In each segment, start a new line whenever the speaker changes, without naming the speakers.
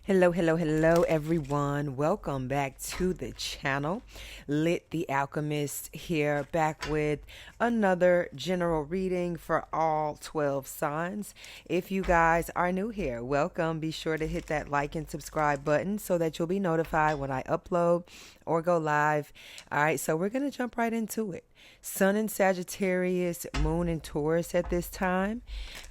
Hello, hello, hello, everyone. Welcome back to the channel. Lit the Alchemist here, back with another general reading for all 12 signs. If you guys are new here, welcome. Be sure to hit that like and subscribe button so that you'll be notified when I upload or go live. All right, so we're going to jump right into it. Sun in Sagittarius, Moon in Taurus at this time.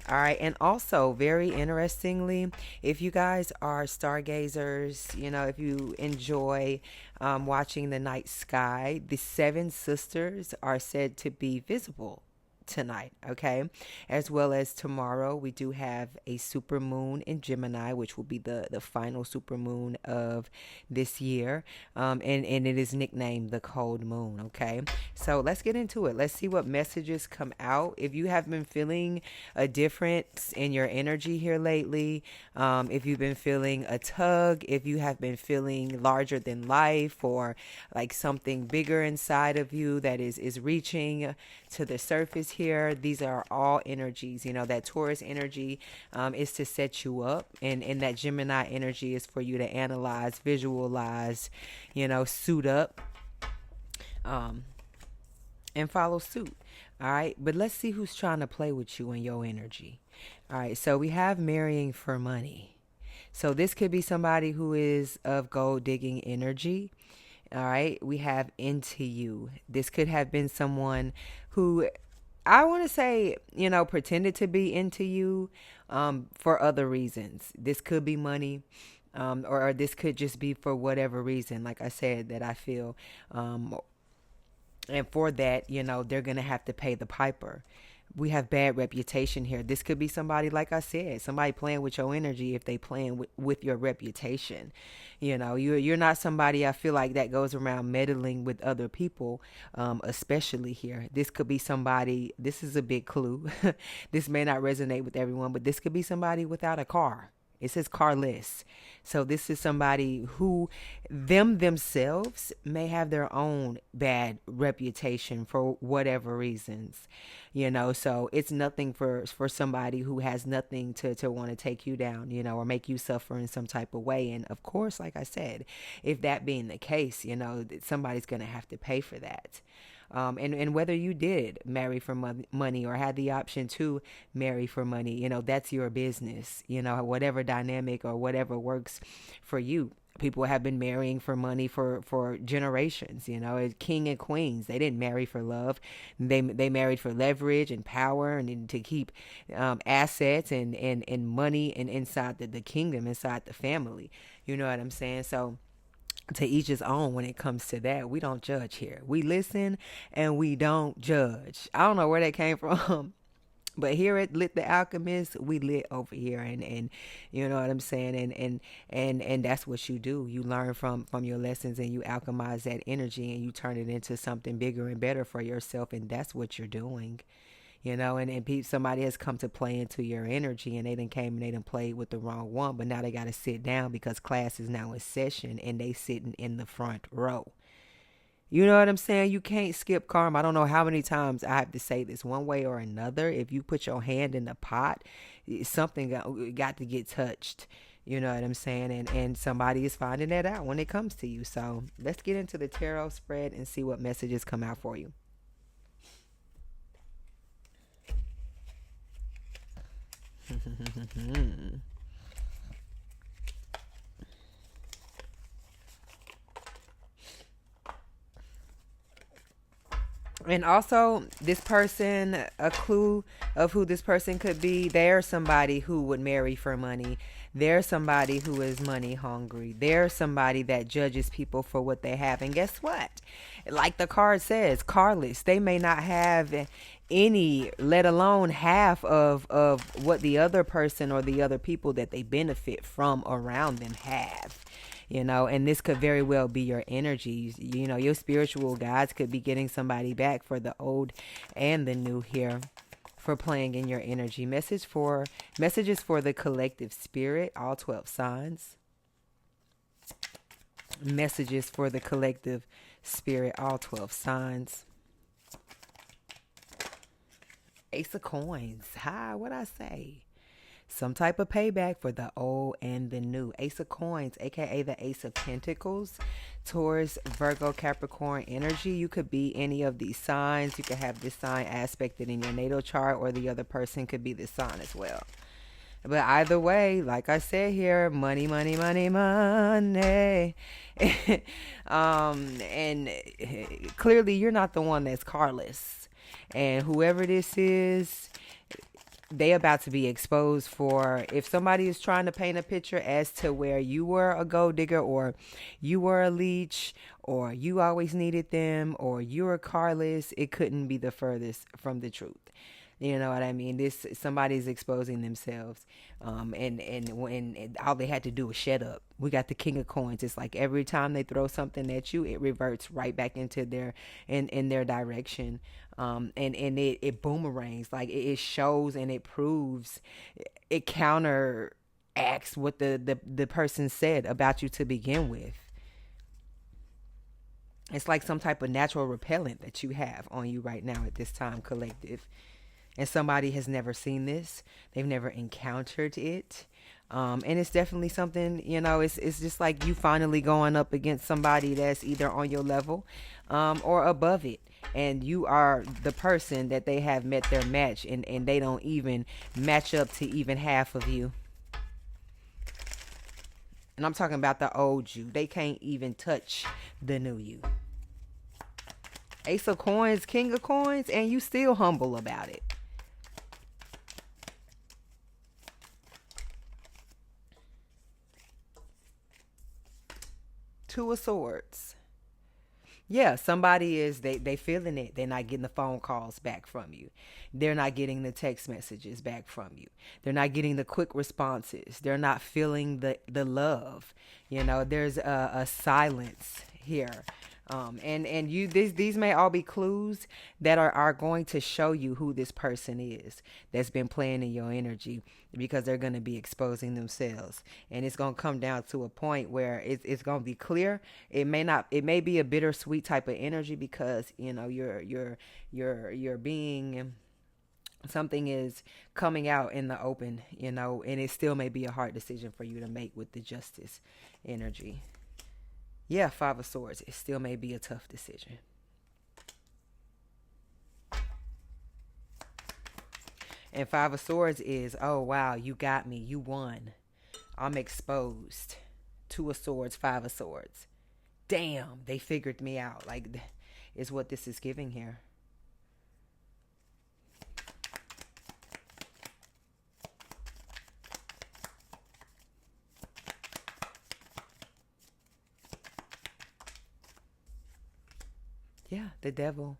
All right, and also very interestingly, if you guys are stargazers, if you enjoy watching the night sky, the seven sisters are said to be visible tonight, okay? As well as tomorrow, we do have a super moon in Gemini, which will be the final super moon of this year. And it is nicknamed the cold moon, okay? So let's get into it. Let's see what messages come out. If you have been feeling a difference in your energy here lately, if you've been feeling a tug, if you have been feeling larger than life or like something bigger inside of you that is reaching to the surface here, these are all energies. That Taurus energy is to set you up, and that Gemini energy is for you to analyze, visualize, suit up, and follow suit. All right, but let's see who's trying to play with you and your energy. All right, so we have marrying for money. So this could be somebody who is of gold digging energy. All right, we have into you. This could have been someone who, I want to say, pretended to be into you for other reasons. This could be money, or this could just be for whatever reason, like I said, that I feel. And for that, they're going to have to pay the piper. We have bad reputation here. This could be somebody, like I said, somebody playing with your energy if they playing with your reputation. You're not somebody, I feel like, that goes around meddling with other people, especially here. This could be somebody, this is a big clue. This may not resonate with everyone, but this could be somebody without a car. It says carless. So this is somebody who themselves may have their own bad reputation for whatever reasons. So it's nothing for somebody who has nothing to want to take you down, or make you suffer in some type of way. And of course, like I said, if that being the case, somebody's going to have to pay for that. And whether you did marry for money or had the option to marry for money, that's your business. Whatever dynamic or whatever works for you. People have been marrying for money for generations. King and queens, they didn't marry for love. They married for leverage and power and to keep assets and money and inside the kingdom, inside the family. You know what I'm saying? So to each his own when it comes to that. We don't judge here. We listen and we don't judge. I don't know where that came from. But here at Lit the Alchemist, we lit over here, and you know what I'm saying, and that's what you do. You learn from your lessons, and you alchemize that energy, and you turn it into something bigger and better for yourself, and that's what you're doing. And somebody has come to play into your energy, and they done came and they done played with the wrong one, but now they got to sit down because class is now in session, and they sitting in the front row. You know what I'm saying? You can't skip karma. I don't know how many times I have to say this one way or another. If you put your hand in the pot, something got to get touched. You know what I'm saying? And somebody is finding that out when it comes to you. So let's get into the tarot spread and see what messages come out for you. And also, this person, a clue of who this person could be, they're somebody who would marry for money. They're somebody who is money hungry. They're somebody that judges people for what they have. And guess what? Like the card says, carless. They may not have any, let alone half of what the other person or the other people that they benefit from around them have. And this could very well be your energies. Your spiritual guides could be getting somebody back for the old and the new here for playing in your energy. Messages for the collective spirit, all 12 signs. Messages for the collective spirit, all 12 signs. Ace of coins. Hi, what I say? some type of payback for the old and the new. Ace of Coins, aka the Ace of Pentacles, Taurus, Virgo, Capricorn energy. You could be any of these signs. You could have this sign aspected in your natal chart, or the other person could be this sign as well. But either way, like I said here, money, money, money, money. And clearly you're not the one that's carless. And whoever this is, they about to be exposed for, if somebody is trying to paint a picture as to where you were a gold digger, or you were a leech, or you always needed them, or you were carless, it couldn't be the furthest from the truth. You know what I mean? This, somebody's exposing themselves, and all they had to do was shut up. We got the King of Coins. It's like every time they throw something at you, it reverts right back into their in their direction, and it boomerangs. Like it shows and it proves, it counteracts what the person said about you to begin with. It's like some type of natural repellent that you have on you right now at this time, collective. And somebody has never seen this. They've never encountered it. And it's definitely something, it's just like you finally going up against somebody that's either on your level, or above it. And you are the person that they have met their match, and they don't even match up to even half of you. And I'm talking about the old you. They can't even touch the new you. Ace of Coins, King of Coins, and you still humble about it. Two of Swords. Yeah, somebody is, they feeling it. They're not getting the phone calls back from you. They're not getting the text messages back from you. They're not getting the quick responses. They're not feeling the love. There's a silence here. And these may all be clues that are going to show you who this person is that's been playing in your energy, because they're going to be exposing themselves, and it's going to come down to a point where it's going to be clear. It may be a bittersweet type of energy, because you're being, something is coming out in the open, and it still may be a hard decision for you to make with the Justice energy. Yeah, Five of Swords. It still may be a tough decision. And Five of Swords is, oh, wow, you got me. You won. I'm exposed. Two of Swords, Five of Swords. Damn, they figured me out. Like, is what this is giving here. Yeah, the Devil.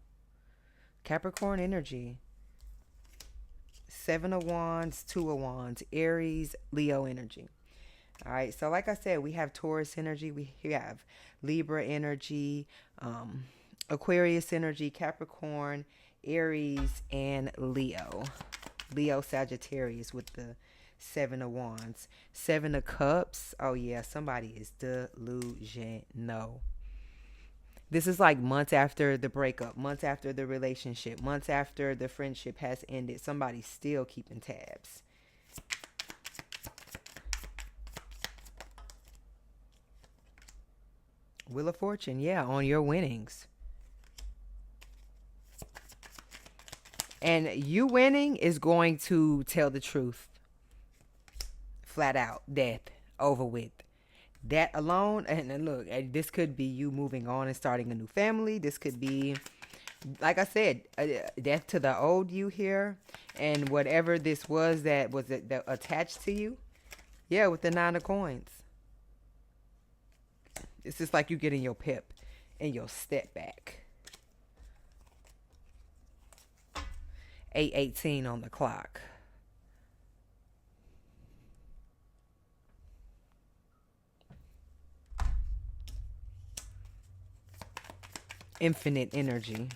Capricorn energy. Seven of Wands, Two of Wands. Aries, Leo energy. All right, so like I said, we have Taurus energy. We have Libra energy, Aquarius energy, Capricorn, Aries, and Leo. Leo Sagittarius with the Seven of Wands. Seven of Cups. Oh, yeah, somebody is delusional. This is like months after the breakup, months after the relationship, months after the friendship has ended. Somebody's still keeping tabs. Wheel of Fortune, yeah, on your winnings. And you winning is going to tell the truth. Flat out. Death. Over with. That alone, and look, this could be you moving on and starting a new family. This could be, like I said, death to the old you here, and whatever this was that attached to you. Yeah, with the Nine of Coins. It's just like you getting your pep and your step back. 8:18 on the clock. Infinite energy.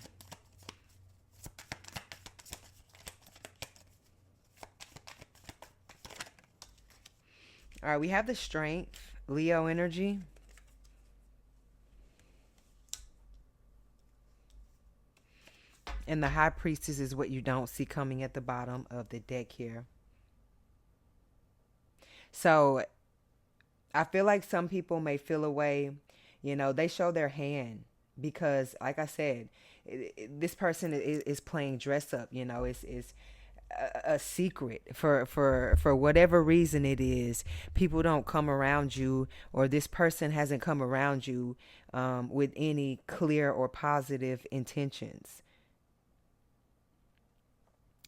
All right, we have the Strength, Leo energy. And the High Priestess is what you don't see coming at the bottom of the deck here. So I feel like some people may feel away, they show their hand because, like I said, this person is playing dress up. It's a secret for whatever reason it is. People don't come around you, or this person hasn't come around you with any clear or positive intentions.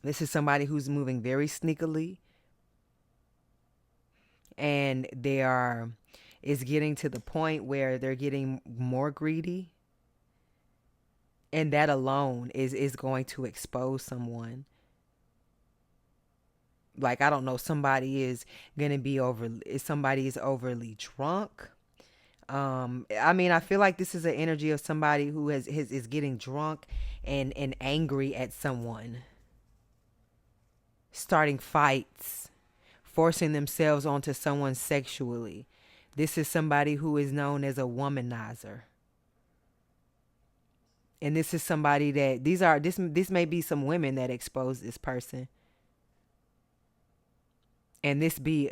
This is somebody who's moving very sneakily, and they are is getting to the point where they're getting more greedy, and that alone is going to expose someone. Like, I don't know, somebody is gonna be over if somebody is overly drunk. I mean, I feel like this is an energy of somebody who is getting drunk and angry at someone, starting fights, forcing themselves onto someone sexually. This is somebody who is known as a womanizer. And this is somebody that this may be some women that expose this person. And this be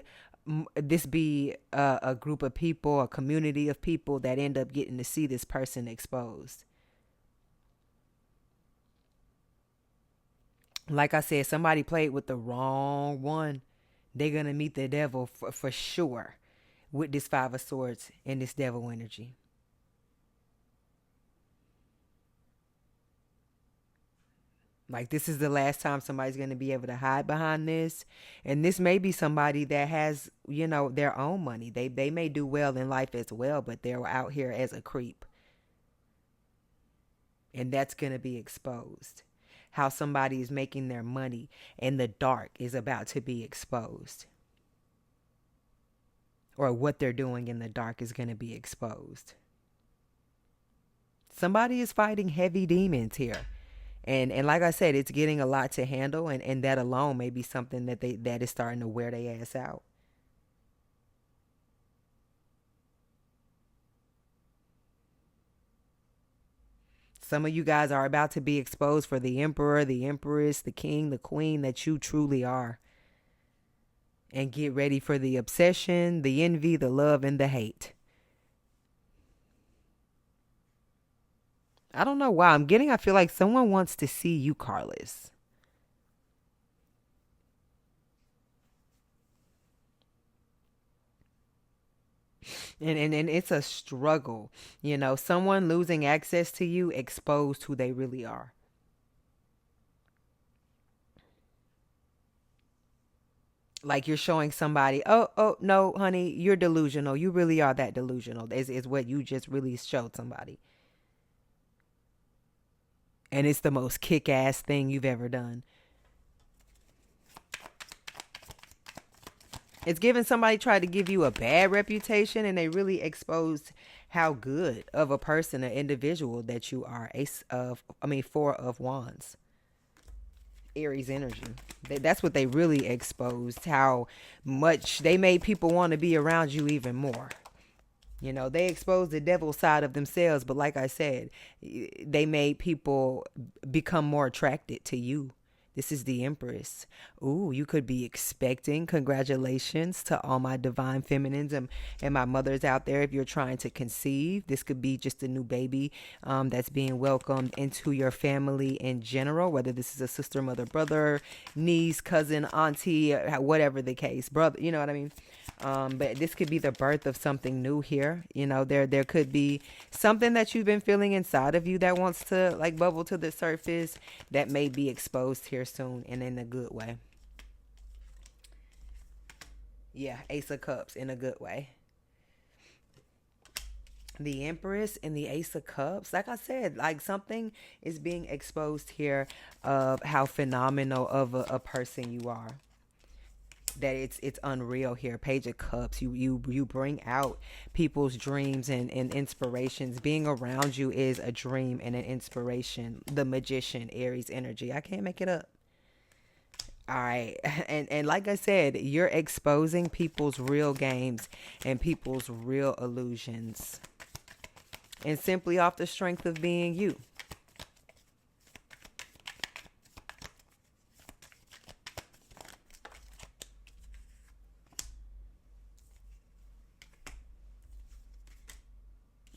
a group of people, a community of people that end up getting to see this person exposed. Like I said, somebody played with the wrong one. They're gonna meet the devil for sure with this Five of Swords and this devil energy. Like, this is the last time somebody's going to be able to hide behind this. And this may be somebody that has, their own money. They may do well in life as well, but they're out here as a creep. And that's going to be exposed. How somebody is making their money in the dark is about to be exposed. Or what they're doing in the dark is going to be exposed. Somebody is fighting heavy demons here. And like I said, it's getting a lot to handle, and that alone may be something that is starting to wear their ass out. Some of you guys are about to be exposed for the emperor, the empress, the king, the queen that you truly are. And get ready for the obsession, the envy, the love, and the hate. I don't know why I feel like someone wants to see you, Carlos. And it's a struggle. Someone losing access to you exposed who they really are. Like, you're showing somebody, oh no, honey, you're delusional. You really are that delusional. Is what you just really showed somebody. And it's the most kick-ass thing you've ever done. It's giving somebody tried to give you a bad reputation, and they really exposed how good of a person, an individual that you are. Four of Wands. Aries energy. That's what they really exposed. How much they made people want to be around you even more. They exposed the devil side of themselves, but like I said, they made people become more attracted to you. This is the Empress. Ooh, you could be expecting. Congratulations to all my divine feminines and my mothers out there. If you're trying to conceive, this could be just a new baby that's being welcomed into your family in general, whether this is a sister, mother, brother, niece, cousin, auntie, whatever the case. Brother, you know what I mean? But this could be the birth of something new here. There could be something that you've been feeling inside of you that wants to like bubble to the surface that may be exposed here soon, and in a good way. Yeah, Ace of Cups in a good way. The Empress and the Ace of Cups, like I said, like something is being exposed here of how phenomenal of a person you are. That it's unreal here. Page of Cups, you bring out people's dreams and inspirations. Being around you is a dream and an inspiration. The Magician, Aries energy, I can't make it up. All right. And like I said, you're exposing people's real games and people's real illusions, and simply off the strength of being you.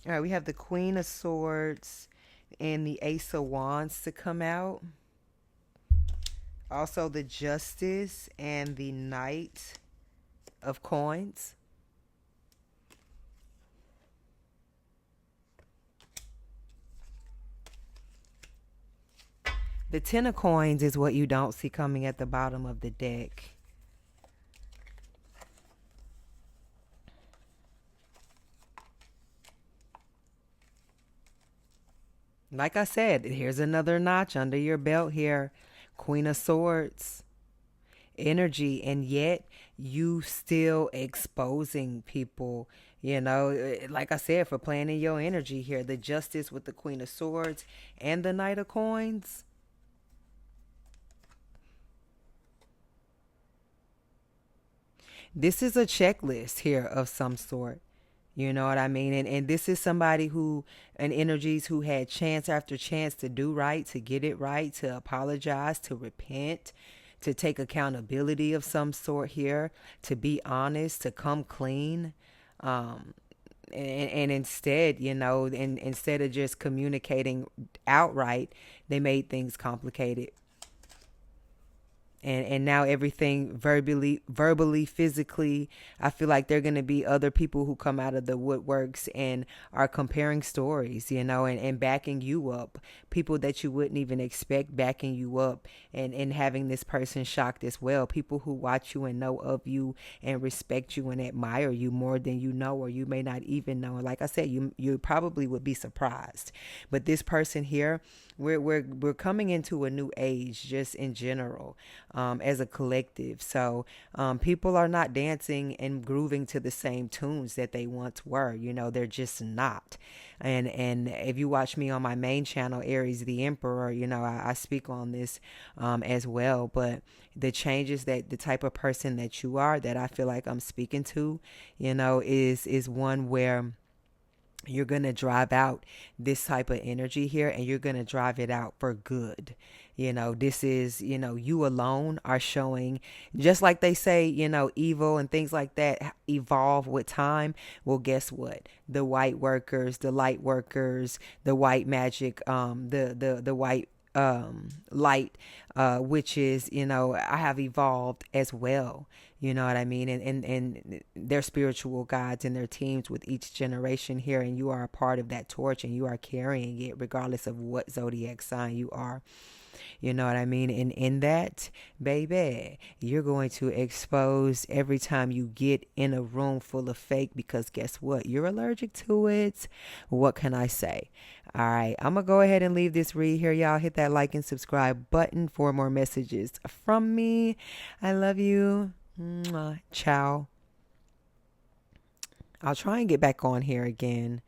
All right, we have the Queen of Swords and the Ace of Wands to come out. Also the Justice and the Knight of Coins. The Ten of Coins is what you don't see coming at the bottom of the deck. Like I said, here's another notch under your belt here. Queen of Swords energy, and yet you still exposing people, like I said, for playing in your energy here. The Justice with the Queen of Swords and the Knight of Coins. This is a checklist here of some sort. You know what I mean? And this is somebody who, and energies who had chance after chance to do right, to get it right, to apologize, to repent, to take accountability of some sort here, to be honest, to come clean. And instead, instead of just communicating outright, they made things complicated. And now everything verbally, physically. I feel like there are going to be other people who come out of the woodworks and are comparing stories, and backing you up. People that you wouldn't even expect backing you up, and having this person shocked as well. People who watch you and know of you and respect you and admire you more than you know, or you may not even know. Like I said, you probably would be surprised. But this person here, we're coming into a new age just in general, as a collective. So people are not dancing and grooving to the same tunes that they once were. They're just not. And if you watch me on my main channel, Aries the Emperor, I speak on this as well. But the changes, that the type of person that you are, that I feel like I'm speaking to, is one where you're going to drive out this type of energy here, and you're going to drive it out for good. This is, you alone are showing, just like they say, evil and things like that evolve with time. Well, guess what? The white workers, the light workers, the white magic, the white light witches, I have evolved as well. You know what I mean? And their spiritual guides and their teams with each generation here. And you are a part of that torch, and you are carrying it regardless of what zodiac sign you are. You know what I mean? And in that, baby, you're going to expose every time you get in a room full of fake, because guess what? You're allergic to it. What can I say? All right, I'm going to go ahead and leave this read here, y'all. Hit that like and subscribe button for more messages from me. I love you. Mwah. Ciao. I'll try and get back on here again.